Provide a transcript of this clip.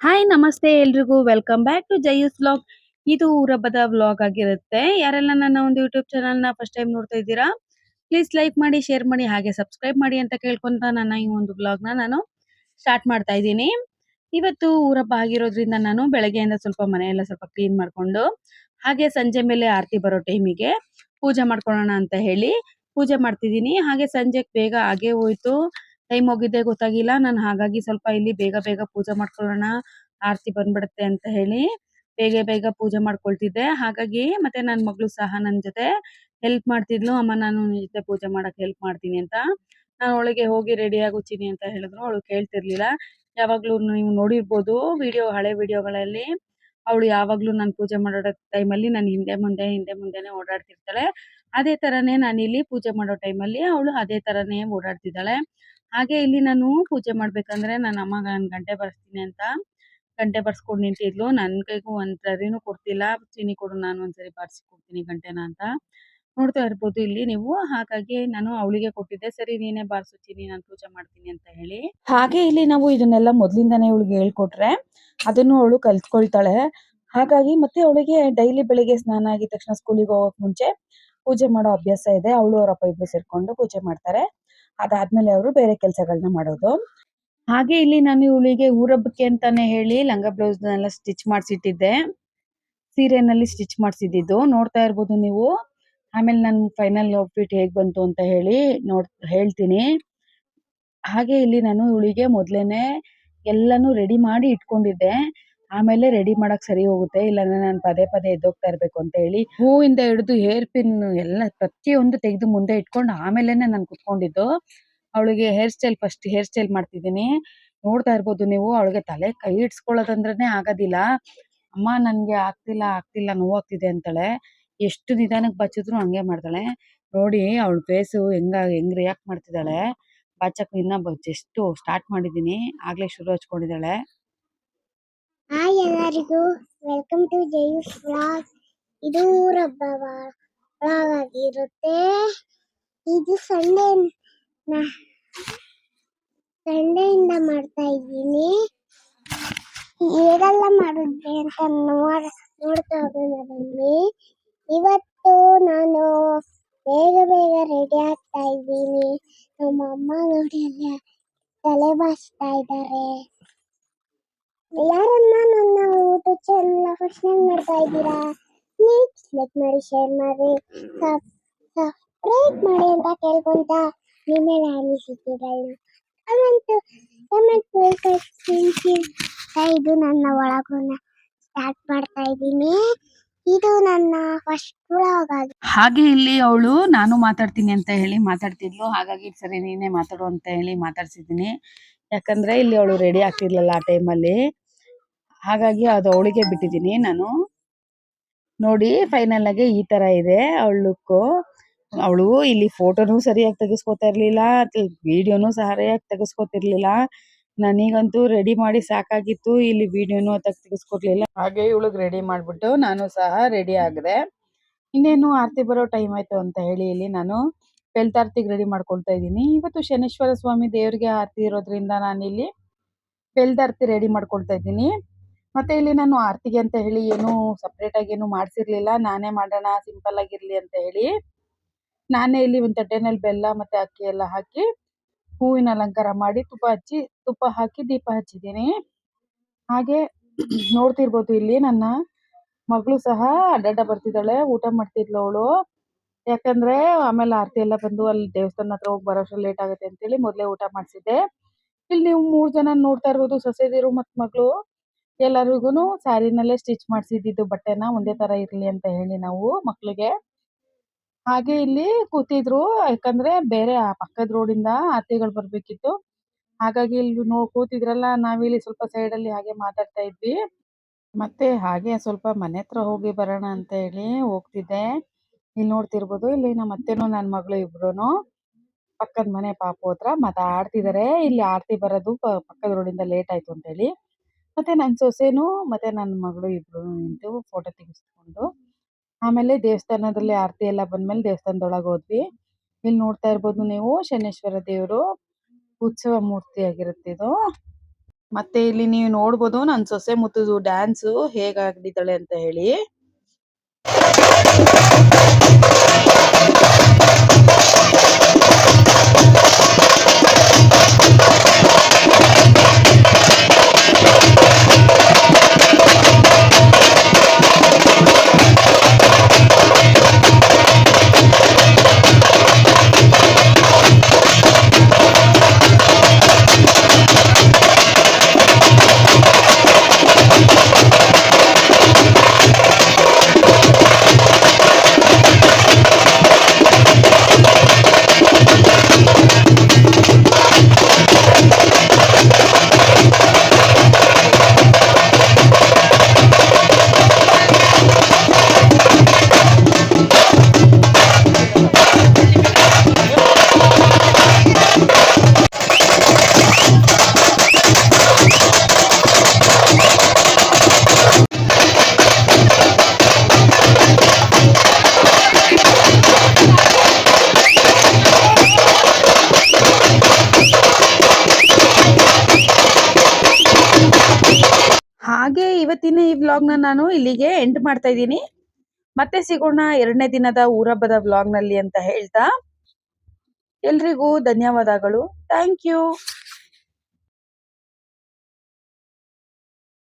Hi ನಮಸ್ತೆ ಎಲ್ರಿಗೂ welcome back to ಜಯೂಸ್ vlog. ಇದು ಊರಬ್ಬದ ವ್ಲಾಗ್ ಆಗಿರುತ್ತೆ. ಯಾರೆಲ್ಲ ನನ್ನ ಒಂದು ಯೂಟ್ಯೂಬ್ ಚಾನಲ್ನ ಫಸ್ಟ್ ಟೈಮ್ ನೋಡ್ತಾ ಇದ್ದೀರಾ, ಪ್ಲೀಸ್ ಲೈಕ್ ಮಾಡಿ, ಶೇರ್ ಮಾಡಿ, ಹಾಗೆ ಸಬ್ಸ್ಕ್ರೈಬ್ ಮಾಡಿ ಅಂತ ಕೇಳ್ಕೊಂತ ನನ್ನ ಈ ಒಂದು ವ್ಲಾಗ್ನ ನಾನು ಸ್ಟಾರ್ಟ್ ಮಾಡ್ತಾ ಇದ್ದೀನಿ. ಇವತ್ತು ಊರಬ್ಬ ಆಗಿರೋದ್ರಿಂದ ನಾನು ಬೆಳಗ್ಗೆಯಿಂದ ಸ್ವಲ್ಪ ಮನೆಯೆಲ್ಲ ಸ್ವಲ್ಪ ಕ್ಲೀನ್ ಮಾಡ್ಕೊಂಡು, ಹಾಗೆ ಸಂಜೆ ಮೇಲೆ ಆರತಿ ಬರೋ ಟೈಮಿಗೆ ಪೂಜೆ ಮಾಡ್ಕೊಳ್ಳೋಣ ಅಂತ ಹೇಳಿ ಪೂಜೆ ಮಾಡ್ತಿದ್ದೀನಿ. ಹಾಗೆ ಸಂಜೆಗೆ ಬೇಗ ಆಗೇ ಹೋಯ್ತು, ಟೈಮ್ ಹೋಗಿದ್ದೆ ಗೊತ್ತಾಗಿಲ್ಲ. ನಾನು ಹಾಗಾಗಿ ಸ್ವಲ್ಪ ಇಲ್ಲಿ ಬೇಗ ಬೇಗ ಪೂಜೆ ಮಾಡ್ಕೊಳ್ಳೋಣ, ಆರತಿ ಬಂದ್ಬಿಡುತ್ತೆ ಅಂತ ಹೇಳಿ ಬೇಗ ಬೇಗ ಪೂಜೆ ಮಾಡ್ಕೊಳ್ತಿದ್ದೆ. ಹಾಗಾಗಿ ಮತ್ತೆ ನನ್ನ ಮಗಳು ಸಹ ನನ್ನ ಜೊತೆ ಹೆಲ್ಪ್ ಮಾಡ್ತಿದ್ಲು. ಅಮ್ಮ ನಾನು ನಿನ್ ಜೊತೆ ಪೂಜೆ ಮಾಡಕ್ ಹೆಲ್ಪ್ ಮಾಡ್ತೀನಿ ಅಂತ. ನಾನು ಅವಳಿಗೆ ಹೋಗಿ ರೆಡಿ ಆಗುತ್ತೀನಿ ಅಂತ ಹೇಳಿದ್ರು, ಅವಳು ಕೇಳ್ತಿರ್ಲಿಲ್ಲ. ಯಾವಾಗ್ಲೂ ನೀವು ನೋಡಿರ್ಬೋದು ಹಳೆ ವಿಡಿಯೋಗಳಲ್ಲಿ, ಅವಳು ಯಾವಾಗ್ಲೂ ನಾನು ಪೂಜೆ ಮಾಡೋ ಟೈಮಲ್ಲಿ ನಾನು ಹಿಂದೆ ಮುಂದೆನೆ ಓಡಾಡ್ತಿರ್ತಾಳೆ. ಅದೇ ತರನೇ ನಾನಿಲ್ಲಿ ಪೂಜೆ ಮಾಡೋ ಟೈಮಲ್ಲಿ ಅವಳು ಅದೇ ತರನೇ ಓಡಾಡ್ತಿದ್ದಾಳೆ. ಹಾಗೆ ಇಲ್ಲಿ ನಾನು ಪೂಜೆ ಮಾಡ್ಬೇಕಂದ್ರೆ ನನ್ನ ಅಮ್ಮ ನಾನು ಗಂಟೆ ಬಾರಿಸ್ತೀನಿ ಅಂತ ಗಂಟೆ ಬಾರಿಸ್ಕೊಂಡು ನಿಂತಿದ್ಲು. ನನ್ನ ಕೈಗೂ ಒಂದ್ ಸರಿನೂ ಕೊಡ್ತಿಲ್ಲ. ಚೀನಿ ಕೊಡು, ನಾನು ಒಂದ್ಸರಿ ಬಾರಿಸಿ ಕೊಡ್ತೀನಿ ಗಂಟೆನ ಅಂತ. ನೋಡ್ತಾ ಇರ್ಬೋದು ಇಲ್ಲಿ ನೀವು. ಹಾಗಾಗಿ ನಾನು ಅವಳಿಗೆ ಕೊಟ್ಟಿದ್ದೆ, ಸರಿ ನೀನೇ ಬಾರಿಸು ಚೀನಿ, ನಾನು ಪೂಜೆ ಮಾಡ್ತೀನಿ ಅಂತ ಹೇಳಿ. ಹಾಗೆ ಇಲ್ಲಿ ನಾವು ಇದನ್ನೆಲ್ಲ ಮೊದ್ಲಿಂದಾನೇ ಅವಳಿಗೆ ಹೇಳ್ಕೊಟ್ರೆ ಅದನ್ನು ಅವಳು ಕಲ್ತ್ಕೊಳ್ತಾಳೆ. ಹಾಗಾಗಿ ಮತ್ತೆ ಅವಳಿಗೆ ಡೈಲಿ ಬೆಳಿಗ್ಗೆ ಸ್ನಾನ ಆಗಿದ ತಕ್ಷಣ ಸ್ಕೂಲಿಗೆ ಹೋಗಕ್ ಮುಂಚೆ ಪೂಜೆ ಮಾಡೋ ಅಭ್ಯಾಸ ಇದೆ. ಅವಳು ಅವರಪ್ಪ ಇಬ್ರು ಸೇರ್ಕೊಂಡು ಪೂಜೆ ಮಾಡ್ತಾರೆ. ಅದಾದ್ಮೇಲೆ ಅವರು ಬೇರೆ ಕೆಲಸಗಳನ್ನ ಮಾಡೋದು. ಹಾಗೆ ಇಲ್ಲಿ ನಾನು ಇವಳಿಗೆ ಊರಬ್ಬಕ್ಕೆ ಅಂತಾನೆ ಹೇಳಿ ಲಂಗ ಬ್ಲೌಸ್ನೆಲ್ಲ ಸ್ಟಿಚ್ ಮಾಡಿಸಿಟ್ಟಿದ್ದೆ. ಸೀರೆನಲ್ಲಿ ಸ್ಟಿಚ್ ಮಾಡಿಸಿದ್ದು ನೋಡ್ತಾ ಇರ್ಬೋದು ನೀವು. ಆಮೇಲೆ ನಾನು ಫೈನಲ್ ಔಟ್‌ಫಿಟ್ ಹೇಗ್ ಬಂತು ಅಂತ ಹೇಳಿ ಹೇಳ್ತೀನಿ. ಹಾಗೆ ಇಲ್ಲಿ ನಾನು ಇವಳಿಗೆ ಮೊದ್ಲೇನೆ ಎಲ್ಲಾನು ರೆಡಿ ಮಾಡಿ ಇಟ್ಕೊಂಡಿದ್ದೆ. ಆಮೇಲೆ ರೆಡಿ ಮಾಡಕ್ ಸರಿ ಹೋಗುತ್ತೆ, ಇಲ್ಲಾಂದ್ರೆ ನಾನು ಪದೇ ಪದೇ ಎದ್ದೋಗ್ತಾ ಇರ್ಬೇಕು ಅಂತ ಹೇಳಿ ಹೂವಿಂದ ಹಿಡಿದು ಹೇರ್ ಪಿನ್ ಎಲ್ಲ ಪ್ರತಿಯೊಂದು ತೆಗೆದು ಮುಂದೆ ಇಟ್ಕೊಂಡು ಆಮೇಲೆನೆ ನಾನು ಕುತ್ಕೊಂಡಿದ್ದು. ಅವಳಿಗೆ ಫಸ್ಟ್ ಹೇರ್ ಸ್ಟೈಲ್ ಮಾಡ್ತಿದ್ದೀನಿ. ನೋಡ್ತಾ ಇರ್ಬೋದು ನೀವು, ಅವಳಿಗೆ ತಲೆ ಕೈ ಇಡ್ಸ್ಕೊಳ್ಳೋದಂದ್ರೇನೆ ಆಗೋದಿಲ್ಲ. ಅಮ್ಮ ನನ್ಗೆ ಆಗ್ತಿಲ್ಲ ನೋವಾಗ್ತಿದೆ ಅಂತಾಳೆ. ಎಷ್ಟು ನಿಧಾನಕ್ಕೆ ಬಚ್ಚಿದ್ರು ಹಂಗೆ ಮಾಡ್ತಾಳೆ. ನೋಡಿ ಅವಳ ಫೇಸು ಹೆಂಗ್ ರಿಯಾಕ್ಟ್ ಮಾಡ್ತಿದ್ದಾಳೆ. ಬಾಚಕ್ಕೂ ಇನ್ನ ಜಸ್ಟ್ ಸ್ಟಾರ್ಟ್ ಮಾಡಿದ್ದೀನಿ, ಆಗ್ಲೇ ಶುರು ಹಚ್ಕೊಂಡಿದ್ದಾಳೆ. ಹಾಯ್ ಎಲ್ಲರಿಗೂ, ವೆಲ್ಕಮ್ ಟು ಜಯೂಸ್ ವ್ಲಾಗ್. ಇದು ಊರಬ್ಬ ವ್ಲಾಗ್ ಆಗಿರುತ್ತೆ. ಇದು ಸಂಡೆಯಿಂದ ಮಾಡ್ತಾ ಇದ್ದೀನಿ. ಹೇಗೆಲ್ಲ ಮಾಡಿದ್ವಿ ಅಂತ ನೋಡ್ತಾ ಹೋಗೋಣ ಬನ್ನಿ. ಇವತ್ತು ನಾನು ಬೇಗ ರೆಡಿ ಆಗ್ತಾ ಇದ್ದೀನಿ. ನಮ್ಮ ಅಮ್ಮ ನೋಡಿ ಎಲ್ಲ ತಲೆ ಬಾಚ್ತಾ ಇದ್ದಾರೆ. ಯಾರನ್ನ ನನ್ನ ಯೂಟ್ಯೂಬ್ ಚಾನಲ್ ಫಸ್ಟ್ ಟೈಮ್ ನೋಡ್ತಾ ಇದ್ದೀರಾ, ಪ್ಲೀಸ್ ಲೈಕ್ ಮಾಡಿ, ಶೇರ್ ಮಾಡಿ, ಸಬ್ಸ್ಕ್ರೈಬ್ ಮಾಡಿ ಅಂತ ಕೇಳ್ಕೊಂತ ನಿಮ್ಮೆಲ್ಲ ಅನಿಸಿಕೆಗಳನ್ನ ಕಮೆಂಟ್ ಕಳಿಸಿ. ಇದು ನನ್ನ ಒಳಗುನ ಸ್ಟಾರ್ಟ್ ಮಾಡ್ತಾ ಇದ್ದೀನಿ. ಇದು ನನ್ನ ಫಸ್ಟ್ ವ್ಲಾಗ್ ಆಗಿದೆ. ಹಾಗೆ ಇಲ್ಲಿ ಅವಳು ನಾನು ಮಾತಾಡ್ತೀನಿ ಅಂತ ಹೇಳಿ ಮಾತಾಡ್ತಿದ್ಲು. ಹಾಗಾಗಿ ಸರಿ ನೀನೇ ಮಾತಾಡು ಅಂತ ಹೇಳಿ ಮಾತಾಡ್ಸಿದ್ದೀನಿ. ಯಾಕಂದ್ರೆ ಇಲ್ಲಿ ಅವಳು ರೆಡಿ ಆಗ್ತಿರ್ಲಿಲ್ಲ ಆ ಟೈಮಲ್ಲಿ. ಹಾಗಾಗಿ ಅದು ಅವಳಿಗೆ ಬಿಟ್ಟಿದ್ದೀನಿ ನಾನು. ನೋಡಿ ಫೈನಲ್ ಆಗಿ ಈ ತರ ಇದೆ ಅವಳ ಲುಕ್ಕು. ಅವಳು ಇಲ್ಲಿ ಫೋಟೋನು ಸರಿಯಾಗಿ ತೆಗೆಸ್ಕೊತಾ ಇರ್ಲಿಲ್ಲ, ವಿಡಿಯೋನು ಸರಿಯಾಗಿ ತೆಗೆಸ್ಕೊತಿರ್ಲಿಲ್ಲ. ನನಗಂತೂ ರೆಡಿ ಮಾಡಿ ಸಾಕಾಗಿತ್ತು, ಇಲ್ಲಿ ವಿಡಿಯೋನು ತೆಗೆಸ್ಕೊಡ್ಲಿಲ್ಲ. ಹಾಗೆ ಇವಳಿಗೆ ರೆಡಿ ಮಾಡ್ಬಿಟ್ಟು ನಾನು ಸಹ ರೆಡಿ ಆಗಿದೆ. ಇನ್ನೇನು ಆರತಿ ಬರೋ ಟೈಮ್ ಆಯ್ತು ಅಂತ ಹೇಳಿ ಇಲ್ಲಿ ನಾನು ಬೆಳ್ತಾರ್ತಿಗೆ ರೆಡಿ ಮಾಡ್ಕೊಳ್ತಾ ಇದ್ದೀನಿ. ಇವತ್ತು ಶನೇಶ್ವರ ಸ್ವಾಮಿ ದೇವರಿಗೆ ಆರತಿ ಇರೋದ್ರಿಂದ ನಾನಿಲ್ಲಿ ಬೆಳ್ತಾರ್ತಿ ರೆಡಿ ಮಾಡ್ಕೊಳ್ತಾ ಇದ್ದೀನಿ. ಮತ್ತೆ ಇಲ್ಲಿ ನಾನು ಆರತಿಗೆ ಅಂತ ಹೇಳಿ ಏನು ಸಪ್ರೇಟ್ ಆಗಿ ಏನು ಮಾಡ್ಸಿರ್ಲಿಲ್ಲ. ನಾನೇ ಮಾಡೋಣ ಸಿಂಪಲ್ ಆಗಿರ್ಲಿ ಅಂತ ಹೇಳಿ ನಾನೇ ಇಲ್ಲಿ ಒಂದು ತಟ್ಟೆನಲ್ಲಿ ಬೆಲ್ಲ ಮತ್ತೆ ಅಕ್ಕಿ ಎಲ್ಲ ಹಾಕಿ ಹೂವಿನ ಅಲಂಕಾರ ಮಾಡಿ ತುಪ್ಪ ಹಾಕಿ ದೀಪ ಹಚ್ಚಿದ್ದೀನಿ. ಹಾಗೆ ನೋಡ್ತಿರ್ಬೋದು ಇಲ್ಲಿ ನನ್ನ ಮಗಳು ಸಹ ಅಡ್ಡಾಡ ಬರ್ತಿದ್ದಾಳೆ, ಊಟ ಮಾಡ್ತಿದ್ಲು ಅವಳು. ಯಾಕಂದ್ರೆ ಆಮೇಲೆ ಆರತಿ ಎಲ್ಲ ಬಂದು ಅಲ್ಲಿ ದೇವಸ್ಥಾನ ಹತ್ರ ಹೋಗಿ ಬರೋಷ್ಟ್ರಲ್ಲಿ ಲೇಟ್ ಆಗುತ್ತೆ ಅಂತೇಳಿ ಮೊದಲೇ ಊಟ ಮಾಡಿಸಿದ್ದೆ. ಇಲ್ಲಿ ನೀವು 3 ಜನ ನೋಡ್ತಾ ಇರ್ಬೋದು, ಸೊಸೆದಿರು ಮತ್ ಮಗಳು ಎಲ್ಲರಿಗೂನು ಸ್ಯಾರಿನಲ್ಲೇ ಸ್ಟಿಚ್ ಮಾಡಿಸಿದ್ದು ಬಟ್ಟೆನ ಒಂದೇ ತರ ಇರ್ಲಿ ಅಂತ ಹೇಳಿ ನಾವು ಮಕ್ಳಿಗೆ. ಹಾಗೆ ಇಲ್ಲಿ ಕೂತಿದ್ರು, ಯಾಕಂದ್ರೆ ಬೇರೆ ಆ ಪಕ್ಕದ ರೋಡಿಂದ ಆರತಿಗಳು ಬರ್ಬೇಕಿತ್ತು. ಹಾಗಾಗಿ ಇಲ್ಲಿ ಕೂತಿದ್ರಲ್ಲ, ನಾವಿಲ್ಲಿ ಸ್ವಲ್ಪ ಸೈಡಲ್ಲಿ ಹಾಗೆ ಮಾತಾಡ್ತಾ ಇದ್ವಿ. ಮತ್ತೆ ಹಾಗೆ ಸ್ವಲ್ಪ ಮನೆ ಹತ್ರ ಹೋಗಿ ಬರೋಣ ಅಂತ ಹೇಳಿ ಹೋಗ್ತಿದ್ದೆ. ಇಲ್ಲಿ ನೋಡ್ತಿರ್ಬೋದು, ಇಲ್ಲಿ ನಮ್ಮ ಅತ್ತೆನೂ ನನ್ನ ಮಗಳು ಇಬ್ರುನು ಪಕ್ಕದ ಮನೆ ಪಾಪು ಹತ್ರ ಮಾತಾಡ್ತಿದ್ದಾರೆ. ಇಲ್ಲಿ ಆರತಿ ಬರೋದು ಪಕ್ಕದ ರೋಡಿಂದ ಲೇಟ್ ಆಯ್ತು ಅಂತ ಹೇಳಿ. ಮತ್ತೆ ನನ್ನ ಸೊಸೆನು ಮತ್ತೆ ನನ್ನ ಮಗಳು ಇಬ್ರು ನಿಂತು ಫೋಟೋ ತೆಗೆಸ್ಕೊಂಡು ಆಮೇಲೆ ದೇವಸ್ಥಾನದಲ್ಲಿ ಆರತಿ ಎಲ್ಲ ಬಂದ್ಮೇಲೆ ದೇವಸ್ಥಾನದೊಳಗೆ ಹೋದ್ವಿ. ಇಲ್ಲಿ ನೋಡ್ತಾ ಇರ್ಬೋದು ನೀವು, ಶನೇಶ್ವರ ದೇವರು ಉತ್ಸವ ಮೂರ್ತಿ ಆಗಿರುತ್ತೆ ಇದು. ಮತ್ತೆ ಇಲ್ಲಿ ನೀವು ನೋಡ್ಬೋದು ನನ್ನ ಸೊಸೆ ಮುತ್ತುದು ಡ್ಯಾನ್ಸ್ ಹೇಗಾಗ್ತಿದ್ದಾಳೆ ಅಂತ ಹೇಳಿ. ಹಾಗೆ ಇವತ್ತಿನ ಈ ವ್ಲಾಗ್ನ ನಾನು ಇಲ್ಲಿಗೆ ಎಂಡ್ ಮಾಡ್ತಾ ಇದ್ದೀನಿ. ಮತ್ತೆ ಸಿಗೋಣ 2ನೇ ದಿನದ ಊರಹಬ್ಬದ ವ್ಲಾಗ್ನಲ್ಲಿ ಅಂತ ಹೇಳ್ತಾ ಎಲ್ರಿಗೂ ಧನ್ಯವಾದಗಳು. Thank you.